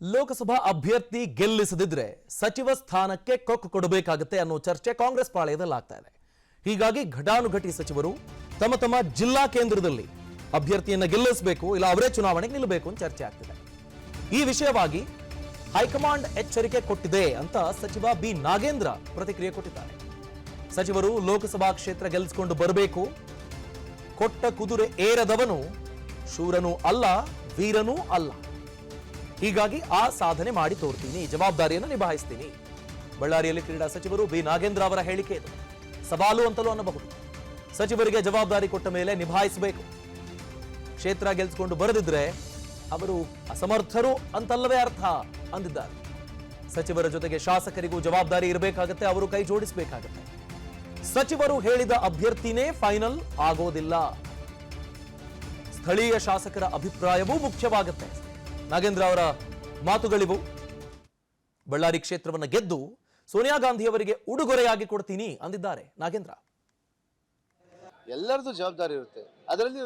ಲೋಕಸಭಾ ಅಭ್ಯರ್ಥಿ ಗೆಲ್ಲಿಸದಿದ್ರೆ ಸಚಿವ ಸ್ಥಾನಕ್ಕೆ ಕೊಕ್ಕು ಕೊಡಬೇಕಾಗುತ್ತೆ ಅನ್ನೋ ಚರ್ಚೆ ಕಾಂಗ್ರೆಸ್ ಪಾಳೆಯದಲ್ಲಿ ಆಗ್ತಾ ಇದೆ. ಹೀಗಾಗಿ ಘಟಾನುಘಟಿ ಸಚಿವರು ತಮ್ಮ ತಮ್ಮ ಜಿಲ್ಲಾ ಕೇಂದ್ರದಲ್ಲಿ ಅಭ್ಯರ್ಥಿಯನ್ನ ಗೆಲ್ಲಿಸಬೇಕು, ಇಲ್ಲ ಅವರೇ ಚುನಾವಣೆಗೆ ನಿಲ್ಲಬೇಕು ಅಂತ ಚರ್ಚೆ ಆಗ್ತಿದೆ. ಈ ವಿಷಯವಾಗಿ ಹೈಕಮಾಂಡ್ ಎಚ್ಚರಿಕೆ ಕೊಟ್ಟಿದೆ ಅಂತ ಸಚಿವ ಬಿ ನಾಗೇಂದ್ರ ಪ್ರತಿಕ್ರಿಯೆ ಕೊಟ್ಟಿದ್ದಾರೆ. ಸಚಿವರು ಲೋಕಸಭಾ ಕ್ಷೇತ್ರ ಗೆಲ್ಲಿಸಿಕೊಂಡು ಬರಬೇಕು. ಕೊಟ್ಟ ಕುದುರೆ ಏರದವನು ಶೂರನೂ ಅಲ್ಲ, ವೀರನೂ ಅಲ್ಲ. ಹೀಗಾಗಿ ಆ ಸಾಧನೆ ಮಾಡಿ ತೋರ್ತೀನಿ, ಜವಾಬ್ದಾರಿಯನ್ನು ನಿಭಾಯಿಸ್ತೀನಿ. ಬಳ್ಳಾರಿಯಲ್ಲಿ ಕ್ರೀಡಾ ಸಚಿವರು ಬಿ ನಾಗೇಂದ್ರ ಅವರ ಹೇಳಿಕೆ ಇದು. ಸವಾಲು ಅಂತಲೂ ಅನ್ನಬಹುದು. ಸಚಿವರಿಗೆ ಜವಾಬ್ದಾರಿ ಕೊಟ್ಟ ಮೇಲೆ ನಿಭಾಯಿಸಬೇಕು. ಕ್ಷೇತ್ರ ಗೆಲ್ಸ್ಕೊಂಡು ಬರದಿದ್ರೆ ಅವರು ಅಸಮರ್ಥರು ಅಂತಲ್ಲವೇ ಅರ್ಥ ಅಂದಿದ್ದಾರೆ. ಸಚಿವರ ಜೊತೆಗೆ ಶಾಸಕರಿಗೂ ಜವಾಬ್ದಾರಿ ಇರಬೇಕಾಗತ್ತೆ, ಅವರು ಕೈ ಜೋಡಿಸಬೇಕಾಗತ್ತೆ. ಸಚಿವರು ಹೇಳಿದ ಅಭ್ಯರ್ಥಿನೇ ಫೈನಲ್ ಆಗೋದಿಲ್ಲ. ಸ್ಥಳೀಯ ಶಾಸಕರ ಅಭಿಪ್ರಾಯವೂ ಮುಖ್ಯವಾಗುತ್ತೆ. ನಾಗೇಂದ್ರ ಅವರ ಮಾತುಗಳಿವು. ಬಳ್ಳಾರಿ ಕ್ಷೇತ್ರವನ್ನು ಗೆದ್ದು ಸೋನಿಯಾ ಗಾಂಧಿ ಅವರಿಗೆ ಉಡುಗೊರೆಯಾಗಿ ಕೊಡ್ತೀನಿ ಅಂದಿದ್ದಾರೆ ನಾಗೇಂದ್ರ. ಎಲ್ಲರದು ಜವಾಬ್ದಾರಿ ಇರುತ್ತೆ, ಅದರಲ್ಲಿ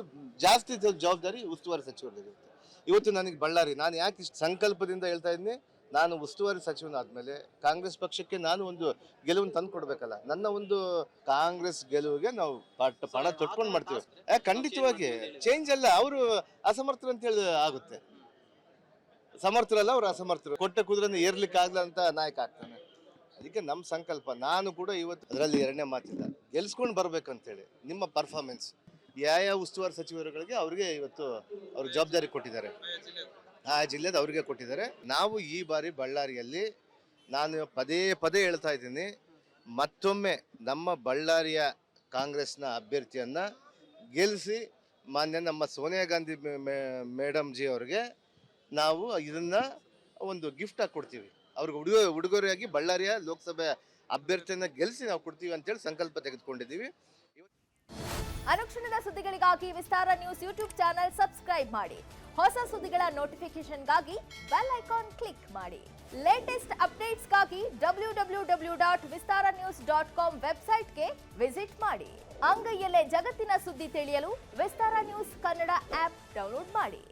ಜಾಸ್ತಿ ಜವಾಬ್ದಾರಿ ಉಸ್ತುವಾರಿ ಸಚಿವರಿರುತ್ತೆ. ಇವತ್ತು ನನಗೆ ಬಳ್ಳಾರಿ, ನಾನು ಯಾಕೆ ಇಷ್ಟು ಸಂಕಲ್ಪದಿಂದ ಹೇಳ್ತಾ ಇದ್ದೀನಿ, ನಾನು ಉಸ್ತುವಾರಿ ಸಚಿವನಾದ್ಮೇಲೆ ಕಾಂಗ್ರೆಸ್ ಪಕ್ಷಕ್ಕೆ ನಾನು ಒಂದು ಗೆಲುವನ್ನು ತಂದು ಕೊಡ್ಬೇಕಲ್ಲ. ನನ್ನ ಒಂದು ಕಾಂಗ್ರೆಸ್ ಗೆಲುವಿಗೆ ನಾವು ಪಣ ತೊಟ್ಕೊಂಡು ಮಾಡ್ತೀವಿ. ಖಂಡಿತವಾಗಿ ಚೇಂಜ್ ಅಲ್ಲ, ಅವರು ಅಸಮರ್ಥರು ಅಂತ ಹೇಳಿ ಆಗುತ್ತೆ. ಸಮರ್ಥರಲ್ಲ, ಅವರು ಅಸಮರ್ಥರು. ಕೊಟ್ಟ ಕುದುರೆನ ಏರ್ಲಿಕ್ಕೆ ಆಗ್ಲ ಅಂತ ನಾಯಕ ಆಗ್ತಾನೆ. ಅದಕ್ಕೆ ನಮ್ಮ ಸಂಕಲ್ಪ, ನಾನು ಕೂಡ ಇವತ್ತು ಅದರಲ್ಲಿ ಎರಡನೇ ಮಾತಿಲ್ಲ, ಗೆಲ್ಸ್ಕೊಂಡು ಬರ್ಬೇಕಂತೇಳಿ. ನಿಮ್ಮ ಪರ್ಫಾರ್ಮೆನ್ಸ್ ಯಾವ ಉಸ್ತುವಾರಿ ಸಚಿವರುಗಳಿಗೆ ಅವ್ರಿಗೆ ಇವತ್ತು ಅವ್ರ ಜವಾಬ್ದಾರಿ ಕೊಟ್ಟಿದ್ದಾರೆ, ಆ ಜಿಲ್ಲೆದ ಅವ್ರಿಗೆ ಕೊಟ್ಟಿದ್ದಾರೆ. ನಾವು ಈ ಬಾರಿ ಬಳ್ಳಾರಿಯಲ್ಲಿ ನಾನು ಪದೇ ಪದೇ ಹೇಳ್ತಾ ಇದ್ದೀನಿ, ಮತ್ತೊಮ್ಮೆ ನಮ್ಮ ಬಳ್ಳಾರಿಯ ಕಾಂಗ್ರೆಸ್ನ ಅಭ್ಯರ್ಥಿಯನ್ನು ಗೆಲ್ಲಿಸಿ ಮಾನ್ಯ ನಮ್ಮ ಸೋನಿಯಾ ಗಾಂಧಿ ಮೇಡಮ್ ಜಿ ಅವ್ರಿಗೆ ನಾವು ಇದನ್ನು ಒಂದು ಗಿಫ್ಟ್ ಆಗಿ ಕೊಡ್ತೀವಿ. ಅವ್ರಿಗೆ ಉಡುಗೊರೆಯಾಗಿ ಬಳ್ಳಾರಿಯ ಲೋಕಸಭೆ ಅಭ್ಯರ್ಥಿಯನ್ನು ಗೆಲ್ಲಿಸಿ ನಾವು ಕೊಡ್ತೀವಿ ಅಂತೇಳಿ ಸಂಕಲ್ಪ ತೆಗೆದುಕೊಂಡಿದ್ದೀವಿ. ಅನುಕ್ಷಣದ ಸುದ್ದಿಗಳಿಗಾಗಿ ವಿಸ್ತಾರ ನ್ಯೂಸ್ ಯೂಟ್ಯೂಬ್ ಚಾನೆಲ್ ಸಬ್ಸ್ಕ್ರೈಬ್ ಮಾಡಿ. ಹೊಸ ಸುದ್ದಿಗಳ ನೋಟಿಫಿಕೇಶನ್ಗಾಗಿ ಬೆಲ್ ಐಕಾನ್ ಕ್ಲಿಕ್ ಮಾಡಿ. ಲೇಟೆಸ್ಟ್ ಅಪ್ಡೇಟ್ಸ್ಗಾಗಿ www.vistaranews.com ವೆಬ್ಸೈಟ್ಗೆ ವಿಸಿಟ್ ಮಾಡಿ. ಅಂಗೈಯಲ್ಲೇ ಜಗತ್ತಿನ ಸುದ್ದಿ ತಿಳಿಯಲು ವಿಸ್ತಾರ ನ್ಯೂಸ್ ಕನ್ನಡ ಆಪ್ ಡೌನ್ಲೋಡ್ ಮಾಡಿ.